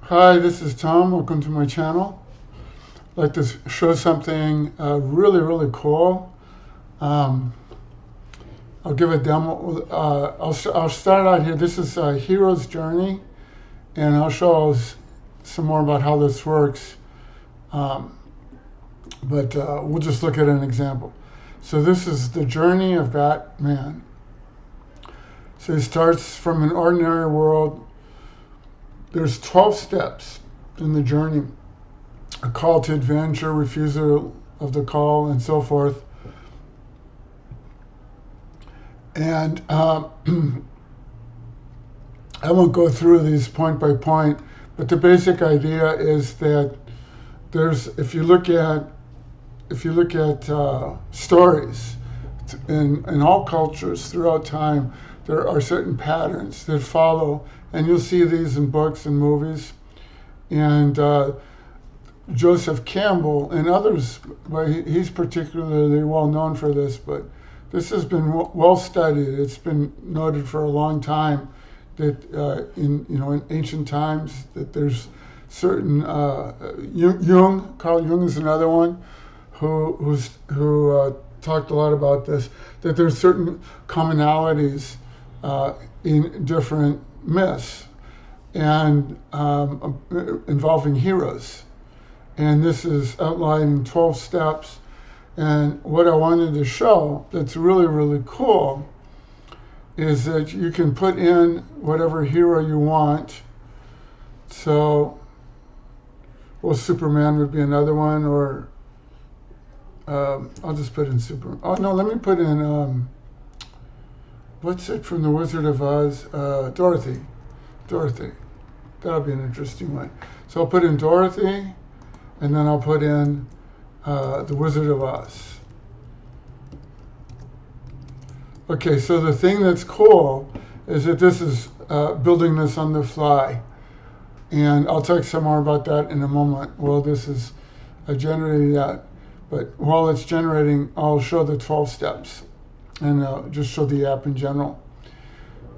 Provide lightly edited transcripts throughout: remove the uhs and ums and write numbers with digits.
Hi, this is Tom. Welcome to my channel. I'd like to show something really cool. Um, I'll give a demo. I'll start out here. This is a hero's journey, and I'll show us some more about how this works. Um, but we'll just look at an example. So this is the journey of Batman. So he starts from an ordinary world. There's 12 steps in the journey: a call to adventure, refusal of the call, and so forth. And I won't go through these point by point, but the basic idea is that there's if you look at stories in all cultures throughout time, there are certain patterns that follow, and you'll see these in books and movies. And Joseph Campbell and others, well, he's particularly well known for this, but this has been well studied. It's been noted for a long time that in ancient times that there's certain Carl Jung is another one who talked a lot about this, that there's certain commonalities in different myths and involving heroes. And this is outlined in 12 steps. And what I wanted to show that's really cool is that you can put in whatever hero you want. So, well, Superman would be another one, or I'll just put in Superman. Oh, no, let me put in, what's it from The Wizard of Oz? Dorothy. Dorothy. That'll be an interesting one. So I'll put in Dorothy, and then I'll put in The Wizard of Oz. Okay, so the thing that's cool is that this is building this on the fly. And I'll talk some more about that in a moment. Well, this is generating that. But while it's generating, I'll show the 12 steps and just show the app in general.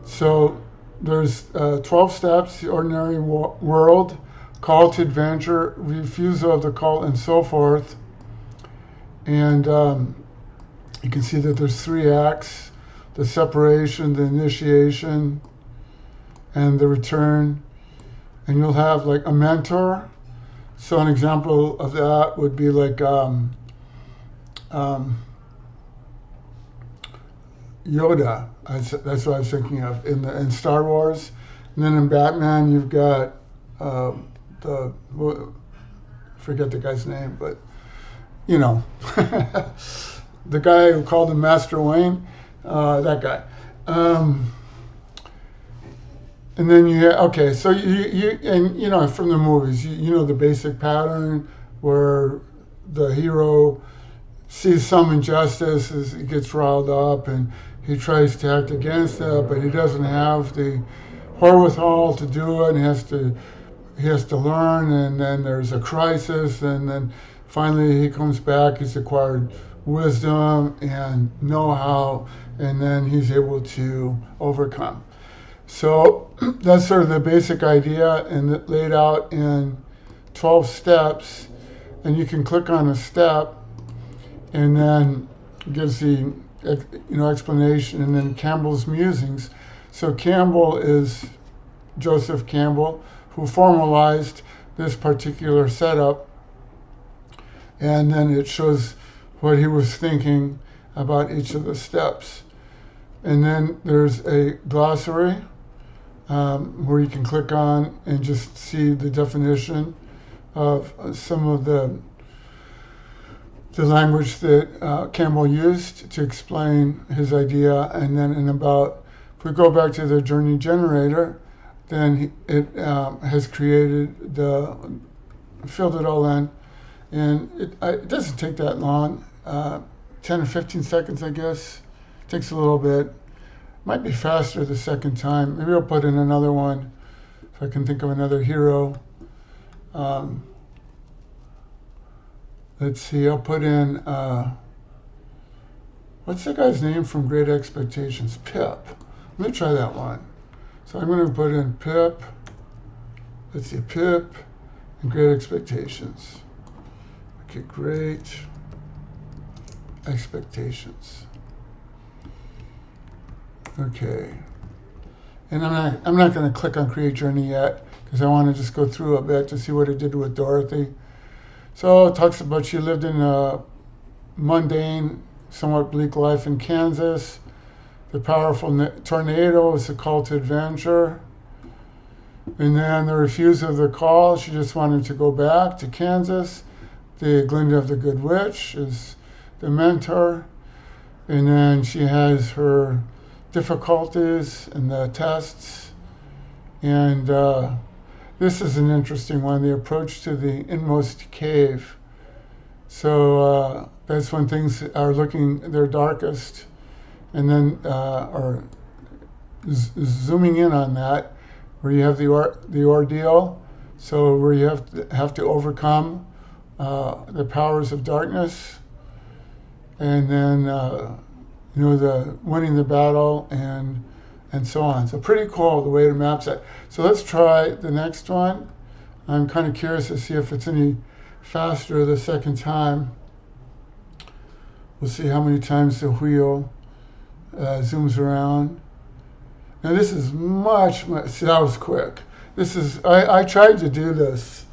So there's 12 steps: the ordinary world, call to adventure, refusal of the call, and so forth. And you can see that there's 3 acts: the separation, the initiation, and the return. And you'll have like a mentor. So an example of that would be like Yoda. That's what I was thinking of in Star Wars. And then in Batman, you've got forget the guy's name, but you know, the guy who called him Master Wayne, that guy. And then so you know from the movies, you know the basic pattern where the hero sees some injustice, he gets riled up, and he tries to act against it, but he doesn't have the wherewithal to do it, and he has to learn, and then there's a crisis, and then finally he comes back, he's acquired wisdom and know-how, and then he's able to overcome. So that's sort of the basic idea, and laid out in 12 steps. And you can click on a step, and then it gives the explanation, and then Campbell's musings. So Campbell is Joseph Campbell, who formalized this particular setup, and then it shows what he was thinking about each of the steps. And then there's a glossary where you can click on and just see the definition of some of the language that Campbell used to explain his idea. And then if we go back to the journey generator, then it has filled it all in. And it doesn't take that long, 10 or 15 seconds, I guess. It takes a little bit. Might be faster the second time. Maybe I'll put in another one if I can think of another hero. Let's see, I'll put in, what's the guy's name from Great Expectations? Pip. Let me try that one. So I'm going to put in Pip, let's see, Pip and Great Expectations. Okay, Great Expectations. Okay. And I'm not going to click on Create Journey yet because I want to just go through a bit to see what it did with Dorothy. So it talks about she lived in a mundane, somewhat bleak life in Kansas. The powerful tornado was a call to adventure. And then the refusal of the call, she just wanted to go back to Kansas. The Glinda of the Good Witch is the mentor. And then she has her difficulties and the tests. And this is an interesting one, the approach to the inmost cave. So that's when things are looking their darkest. And then, or zooming in on that, where you have the ordeal, so where you have to overcome the powers of darkness, and then the winning the battle and so on. So pretty cool the way it maps that. So let's try the next one. I'm kind of curious to see if it's any faster the second time. We'll see how many times the wheel zooms around. Now this is much, see, that was quick. This is, I tried to do this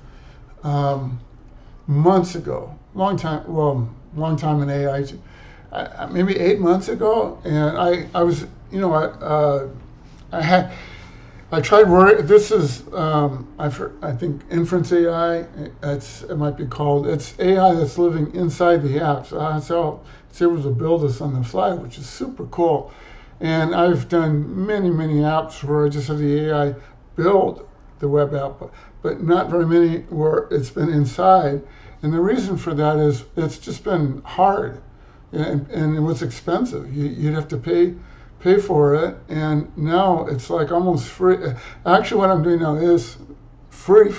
months ago, long time in AI, maybe 8 months ago, and I was, I tried work. This is, I think Inference AI, it might be called. It's AI that's living inside the app. So I was able to build this on the fly, which is super cool. And I've done many, many apps where I just have the AI build the web app, but not very many where it's been inside. And the reason for that is it's just been hard, and it was expensive. You'd have to pay for it, and now it's like almost free. Actually, what I'm doing now is free,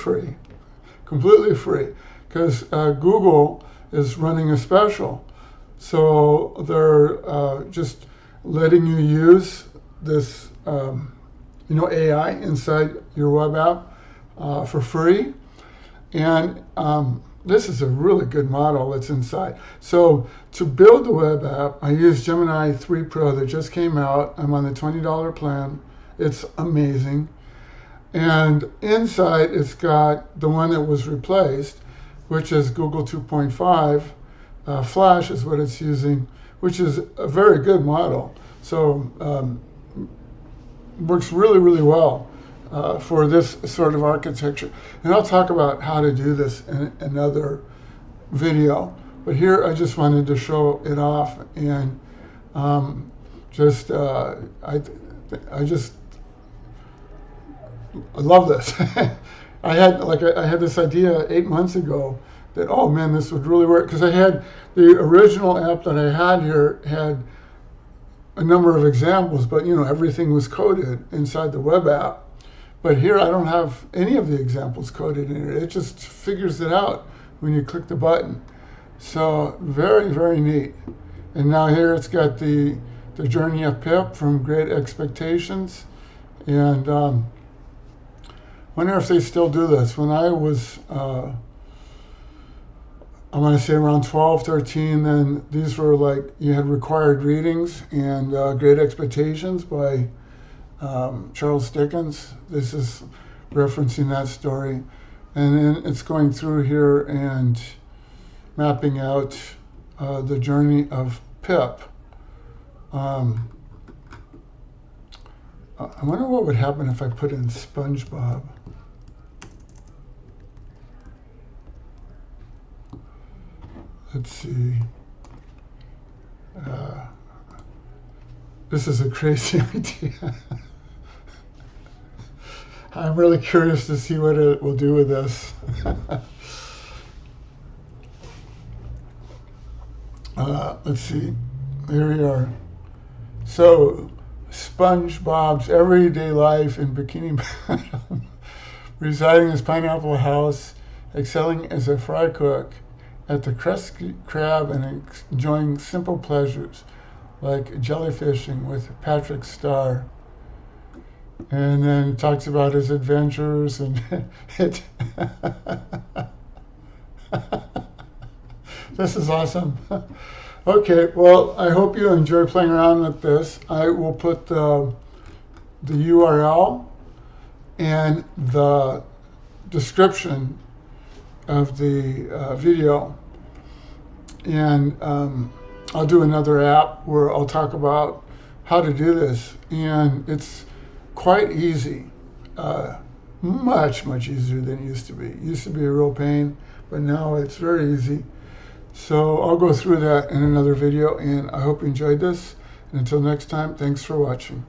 completely free, because Google is running a special. So they're just letting you use this, AI inside your web app for free. And this is a really good model that's inside. So to build the web app, I use Gemini 3 Pro that just came out. I'm on the $20 plan. It's amazing. And inside it's got the one that was replaced, which is Google 2.5. Flash is what it's using, which is a very good model. So works really, really well for this sort of architecture. And I'll talk about how to do this in another video. But here I just wanted to show it off, and I love this. I had this idea 8 months ago that, oh man, this would really work, because I had the original app that I had here had a number of examples, but everything was coded inside the web app. But here I don't have any of the examples coded in it. It just figures it out when you click the button. So very, very neat. And now here it's got the journey of Pip from Great Expectations. And wonder if they still do this. When I was, I want to say around 12, 13, then these were like, you had required readings, and Great Expectations by Charles Dickens. This is referencing that story. And then it's going through here and mapping out the journey of Pip. I wonder what would happen if I put in SpongeBob. Let's see. This is a crazy idea. I'm really curious to see what it will do with this. Let's see. Here we are. So, SpongeBob's everyday life in Bikini Bottom, residing in his pineapple house, excelling as a fry cook at the Krusty Krab, and enjoying simple pleasures like jellyfishing with Patrick Star. And then talks about his adventures and it. This is awesome. Okay, well, I hope you enjoy playing around with this. I will put the URL and the description of the video. And I'll do another app where I'll talk about how to do this. And it's quite easy, much, much easier than it used to be. It used to be a real pain, but now it's very easy. So I'll go through that in another video, and I hope you enjoyed this. And until next time, thanks for watching.